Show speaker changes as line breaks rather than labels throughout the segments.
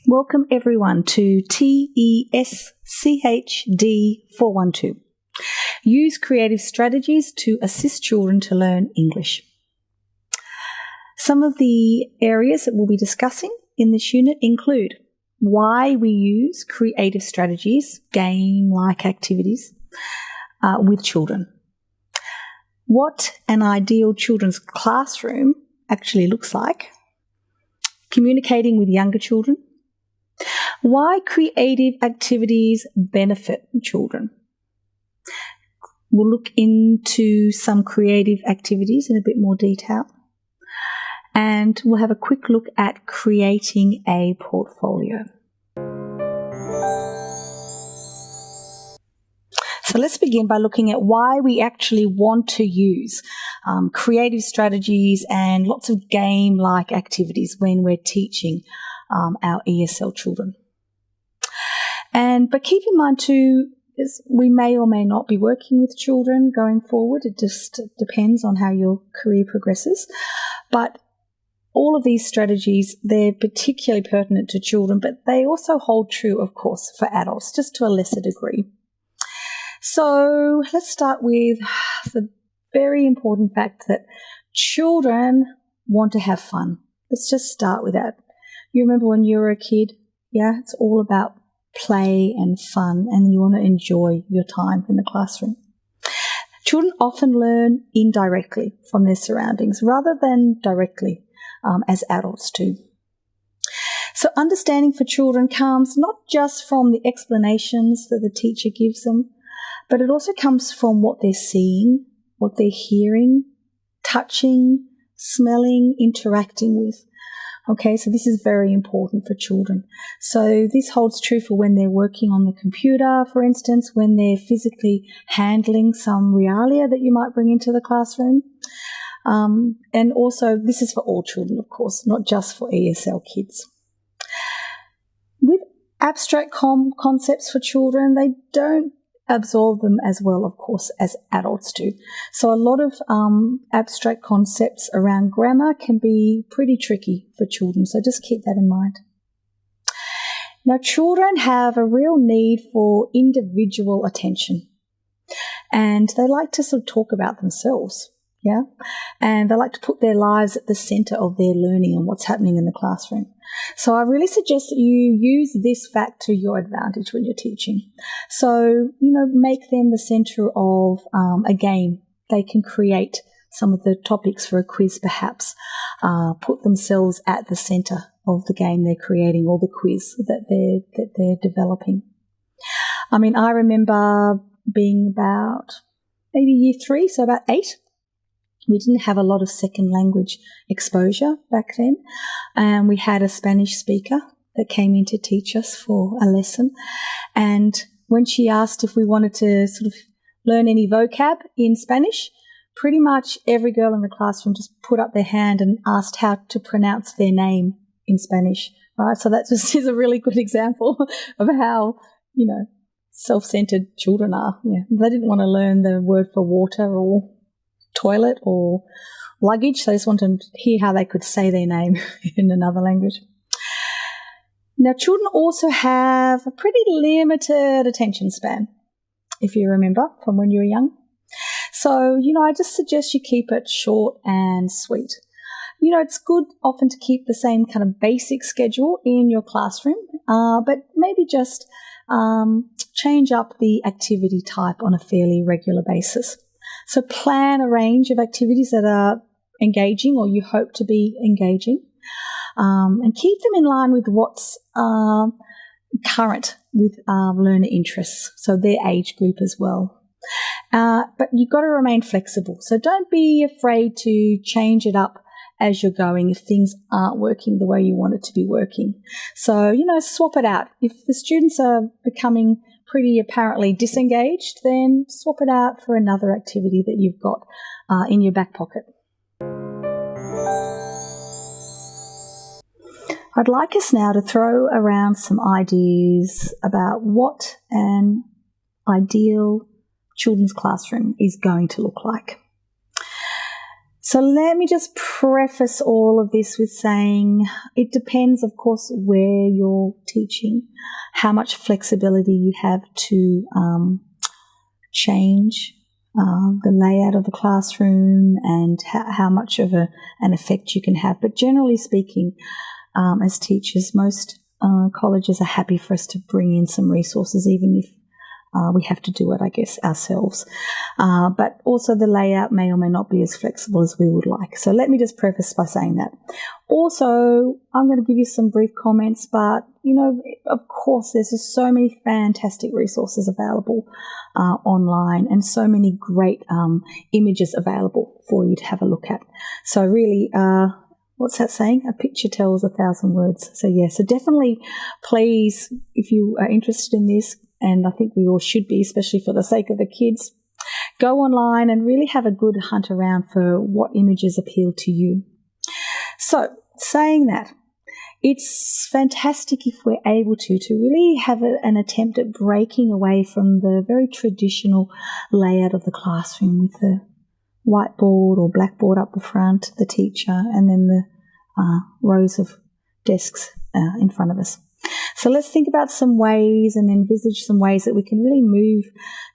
Welcome everyone to TESCHD 412. Use creative strategies to assist children to learn English. Some of the areas that we'll be discussing in this unit include why we use creative strategies, game-like activities, with children. What an ideal children's classroom actually looks like. Communicating with younger children. Why creative activities benefit children. We'll look into some creative activities in a bit more detail. And we'll have a quick look at creating a portfolio. So let's begin by looking at why we actually want to use creative strategies and lots of game-like activities when we're teaching our ESL children. But keep in mind too, we may or may not be working with children going forward. It just depends on how your career progresses. But all of these strategies, they're particularly pertinent to children, but they also hold true, of course, for adults, just to a lesser degree. So let's start with the very important fact that children want to have fun. Let's just start with that. You remember when you were a kid? Yeah, it's all about play and fun, and you want to enjoy your time in the classroom. Children often learn indirectly from their surroundings rather than directly as adults do. So understanding for children comes not just from the explanations that the teacher gives them, but it also comes from what they're seeing, what they're hearing, touching, smelling, interacting with. Okay, so this is very important for children. So this holds true for when they're working on the computer, for instance, when they're physically handling some realia that you might bring into the classroom. And also, this is for all children, of course, not just for ESL kids. With abstract concepts for children, they don't absorb them as well, of course, as adults do. So a lot of abstract concepts around grammar can be pretty tricky for children, so just keep that in mind. Now, children have a real need for individual attention, and they like to sort of talk about themselves, yeah? And they like to put their lives at the centre of their learning and what's happening in the classroom. So I really suggest that you use this fact to your advantage when you're teaching. So, make them the centre of a game. They can create some of the topics for a quiz perhaps, put themselves at the centre of the game they're creating or the quiz that they're developing. I mean, I remember being about maybe year 3, so about 8. We didn't have a lot of second language exposure back then, and we had a Spanish speaker that came in to teach us for a lesson. And when she asked if we wanted to sort of learn any vocab in Spanish, pretty much every girl in the classroom just put up their hand and asked how to pronounce their name in Spanish, right? So that just is a really good example of how, self-centered children are. Yeah. They didn't want to learn the word for water or toilet or luggage. So I just wanted to hear how they could say their name in another language. Now, children also have a pretty limited attention span, if you remember from when you were young. So, I just suggest you keep it short and sweet. It's good often to keep the same kind of basic schedule in your classroom, but maybe just change up the activity type on a fairly regular basis. So plan a range of activities that are engaging or you hope to be engaging, and keep them in line with what's current with learner interests, so their age group as well. But you've got to remain flexible. So don't be afraid to change it up as you're going if things aren't working the way you want it to be working. So, swap it out. If the students are becoming pretty apparently disengaged, then swap it out for another activity that you've got in your back pocket. I'd like us now to throw around some ideas about what an ideal children's classroom is going to look like. So let me just preface all of this with saying it depends, of course, where you're teaching, how much flexibility you have to change the layout of the classroom and how much of an effect you can have. But generally speaking, as teachers, most colleges are happy for us to bring in some resources, even if we have to do it, I guess, ourselves. But also the layout may or may not be as flexible as we would like. So let me just preface by saying that. Also, I'm going to give you some brief comments, but, of course, there's just so many fantastic resources available online and so many great images available for you to have a look at. So really, what's that saying? A picture tells 1,000 words. So so definitely, please, if you are interested in this, and I think we all should be, especially for the sake of the kids, go online and really have a good hunt around for what images appeal to you. So, saying that, it's fantastic if we're able to really have an attempt at breaking away from the very traditional layout of the classroom with the whiteboard or blackboard up the front, the teacher, and then the rows of desks in front of us. So let's think about some ways and envisage some ways that we can really move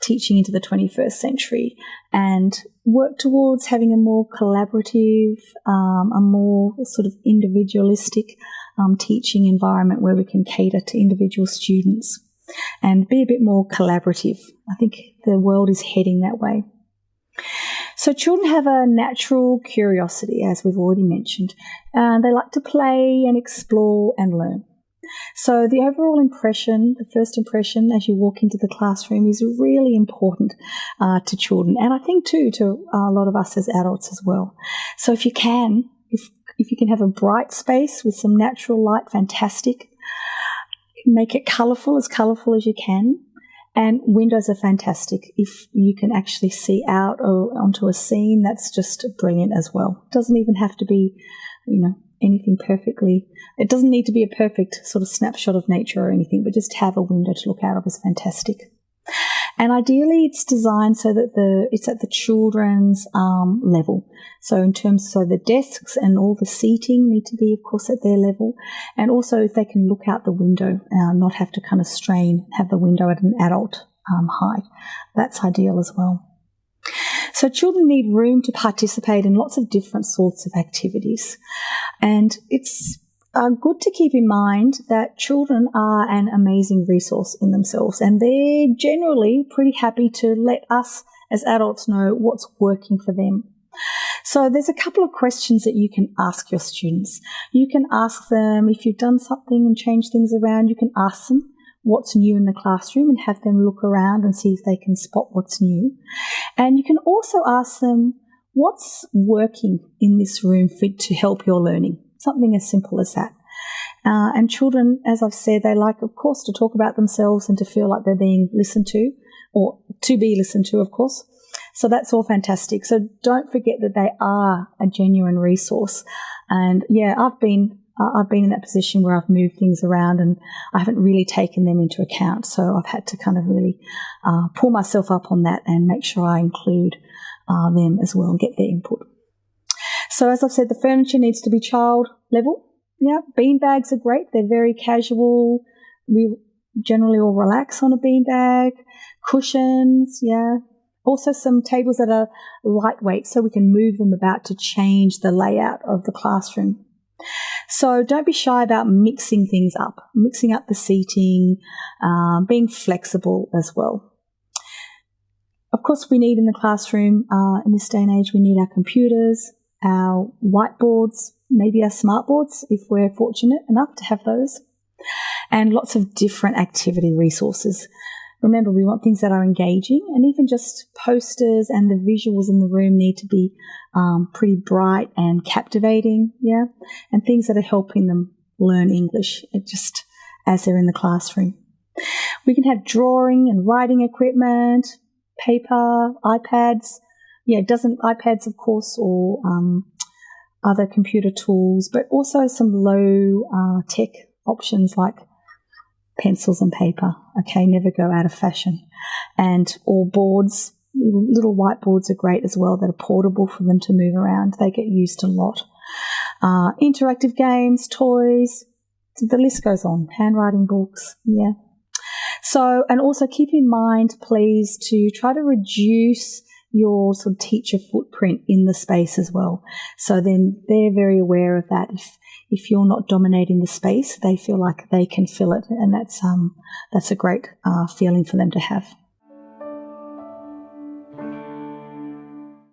teaching into the 21st century and work towards having a more collaborative, a more sort of individualistic teaching environment where we can cater to individual students and be a bit more collaborative. I think the world is heading that way. So children have a natural curiosity, as we've already mentioned, and they like to play and explore and learn. So the overall impression, the first impression as you walk into the classroom is really important to children, and I think too to a lot of us as adults as well. So if you can have a bright space with some natural light, fantastic. Make it colourful as you can. And windows are fantastic. If you can actually see out or onto a scene, that's just brilliant as well. It doesn't even have to be, anything perfectly. It doesn't need to be a perfect sort of snapshot of nature or anything, but just have a window to look out of is fantastic. And ideally, it's designed so that it's at the children's level. So the desks and all the seating need to be, of course, at their level. And also, if they can look out the window, not have to kind of strain, have the window at an adult height, that's ideal as well. So children need room to participate in lots of different sorts of activities. And it's good to keep in mind that children are an amazing resource in themselves, and they're generally pretty happy to let us as adults know what's working for them. So there's a couple of questions that you can ask your students. You can ask them if you've done something and changed things around, you can ask them what's new in the classroom and have them look around and see if they can spot what's new. And you can also ask them what's working in this room to help your learning. Something as simple as that. And children, as I've said, they like, of course, to talk about themselves and to feel like they're being listened to, or to be listened to, of course. So that's all fantastic. So don't forget that they are a genuine resource. And I've been in that position where I've moved things around and I haven't really taken them into account. So I've had to kind of really pull myself up on that and make sure I include them as well and get their input. So as I've said, the furniture needs to be child level. Yeah, bean bags are great. They're very casual. We generally all relax on a bean bag. Cushions, yeah. Also some tables that are lightweight so we can move them about to change the layout of the classroom. So don't be shy about mixing things up the seating, being flexible as well. Of course, we need in the classroom, in this day and age, we need our computers, our whiteboards, maybe our smartboards if we're fortunate enough to have those, and lots of different activity resources. Remember, we want things that are engaging, and even just posters and the visuals in the room need to be pretty bright and captivating, yeah, and things that are helping them learn English just as they're in the classroom. We can have drawing and writing equipment, paper, iPads. iPads, of course, or other computer tools, but also some low tech options like pencils and paper. Okay, never go out of fashion. And all boards, Little whiteboards are great as well that are portable for them to move around. They get used a lot. Interactive games, toys, the list goes on. Handwriting books, yeah. So, and also keep in mind, please, to try to reduce your sort of teacher footprint in the space as well. So then they're very aware of that. If you're not dominating the space, they feel like they can fill it, and that's a great feeling for them to have.